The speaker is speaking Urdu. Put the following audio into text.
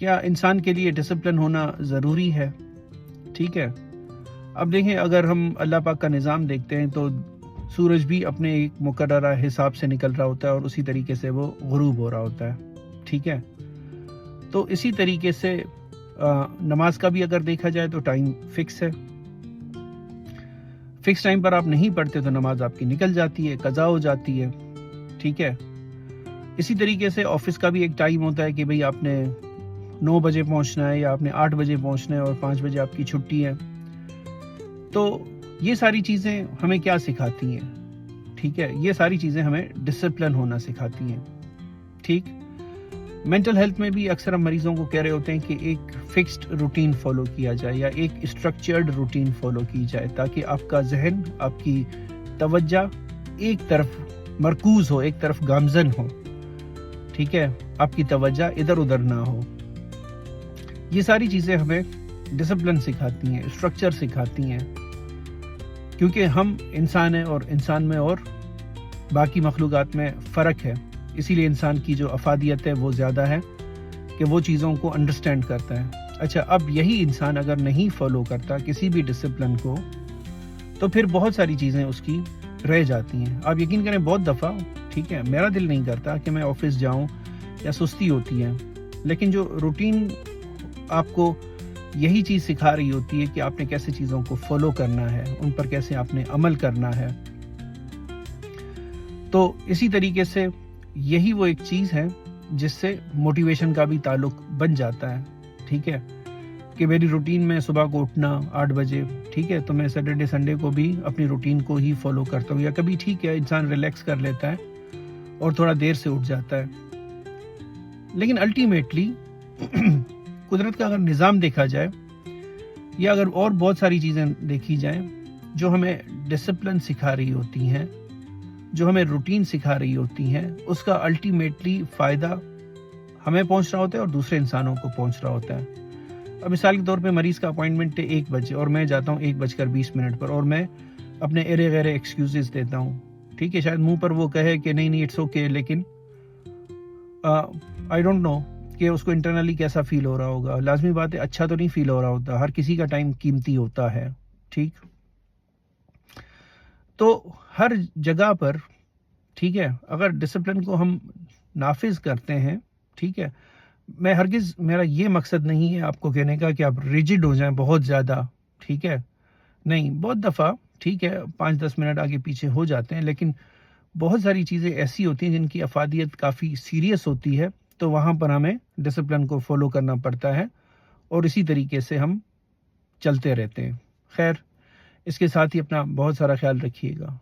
کیا انسان کے لیے ڈسپلن ہونا ضروری ہے؟ ٹھیک ہے، اب دیکھیں، اگر ہم اللہ پاک کا نظام دیکھتے ہیں تو سورج بھی اپنے ایک مقررہ حساب سے نکل رہا ہوتا ہے اور اسی طریقے سے وہ غروب ہو رہا ہوتا ہے. ٹھیک ہے، تو اسی طریقے سے نماز کا بھی اگر دیکھا جائے تو ٹائم فکس ہے. فکس ٹائم پر آپ نہیں پڑھتے تو نماز آپ کی نکل جاتی ہے، قضا ہو جاتی ہے. ٹھیک ہے، اسی طریقے سے آفس کا بھی ایک ٹائم ہوتا ہے کہ بھئی آپ نے 9 بجے پہنچنا ہے یا آپ نے 8 بجے پہنچنا ہے اور 5 بجے آپ کی چھٹی ہے. تو یہ ساری چیزیں ہمیں کیا سکھاتی ہیں؟ ٹھیک ہے، یہ ساری چیزیں ہمیں ڈسپلن ہونا سکھاتی ہیں. ٹھیک، مینٹل ہیلتھ میں بھی اکثر ہم مریضوں کو کہہ رہے ہوتے ہیں کہ ایک فکسڈ روٹین فالو کیا جائے یا ایک اسٹرکچرڈ روٹین فالو کی جائے تاکہ آپ کا ذہن، آپ کی توجہ ایک طرف مرکوز ہو، ایک طرف گامزن ہو. ٹھیک ہے، آپ کی توجہ ادھر ادھر نہ ہو. یہ ساری چیزیں ہمیں ڈسپلن سکھاتی ہیں، اسٹرکچر سکھاتی ہیں، کیونکہ ہم انسان ہیں اور انسان میں اور باقی مخلوقات میں فرق ہے. اسی لیے انسان کی جو افادیت ہے وہ زیادہ ہے کہ وہ چیزوں کو انڈرسٹینڈ کرتا ہے. اچھا، اب یہی انسان اگر نہیں فالو کرتا کسی بھی ڈسپلن کو تو پھر بہت ساری چیزیں اس کی رہ جاتی ہیں. آپ یقین کریں، بہت دفعہ ٹھیک ہے میرا دل نہیں کرتا کہ میں آفس جاؤں یا سستی ہوتی ہے، لیکن جو روٹین آپ کو یہی چیز سکھا رہی ہوتی ہے کہ آپ نے کیسے چیزوں کو فالو کرنا ہے، ان پر کیسے آپ نے عمل کرنا ہے. تو اسی طریقے سے یہی وہ ایک چیز ہے جس سے موٹیویشن کا بھی تعلق بن جاتا ہے. ٹھیک ہے، کہ میری روٹین میں صبح کو اٹھنا 8 بجے، ٹھیک ہے، تو میں سیٹرڈے سنڈے کو بھی اپنی روٹین کو ہی فالو کرتا ہوں. یا کبھی ٹھیک ہے انسان ریلیکس کر لیتا ہے اور تھوڑا دیر سے اٹھ جاتا ہے، لیکن الٹیمیٹلی قدرت کا اگر نظام دیکھا جائے یا اگر اور بہت ساری چیزیں دیکھی جائیں جو ہمیں ڈسپلن سکھا رہی ہوتی ہیں، جو ہمیں روٹین سکھا رہی ہوتی ہیں، اس کا الٹیمیٹلی فائدہ ہمیں پہنچ رہا ہوتا ہے اور دوسرے انسانوں کو پہنچ رہا ہوتا ہے. اب مثال کے طور پہ مریض کا اپوائنٹمنٹ ہے 1 بجے اور میں جاتا ہوں 1:20 پر اور میں اپنے ایرے غیرے ایکسکیوزز دیتا ہوں. ٹھیک ہے، شاید منہ پر وہ کہے کہ نہیں اٹس اوکے، لیکن آئی ڈونٹ نو کہ اس کو انٹرنلی کیسا فیل ہو رہا ہوگا. لازمی بات ہے اچھا تو نہیں فیل ہو رہا ہوتا، ہر کسی کا ٹائم قیمتی ہوتا ہے. ٹھیک، تو ہر جگہ پر ٹھیک ہے اگر ڈسپلن کو ہم نافذ کرتے ہیں، ٹھیک ہے، میں ہرگز، میرا یہ مقصد نہیں ہے آپ کو کہنے کا کہ آپ ریجڈ ہو جائیں بہت زیادہ. ٹھیک ہے، نہیں، بہت دفعہ ٹھیک ہے 5-10 منٹ آگے پیچھے ہو جاتے ہیں، لیکن بہت ساری چیزیں ایسی ہوتی ہیں جن کی افادیت کافی سیریس ہوتی ہے، تو وہاں پر ہمیں ڈسپلن کو فالو کرنا پڑتا ہے اور اسی طریقے سے ہم چلتے رہتے ہیں. خیر، اس کے ساتھ ہی اپنا بہت سارا خیال رکھیے گا.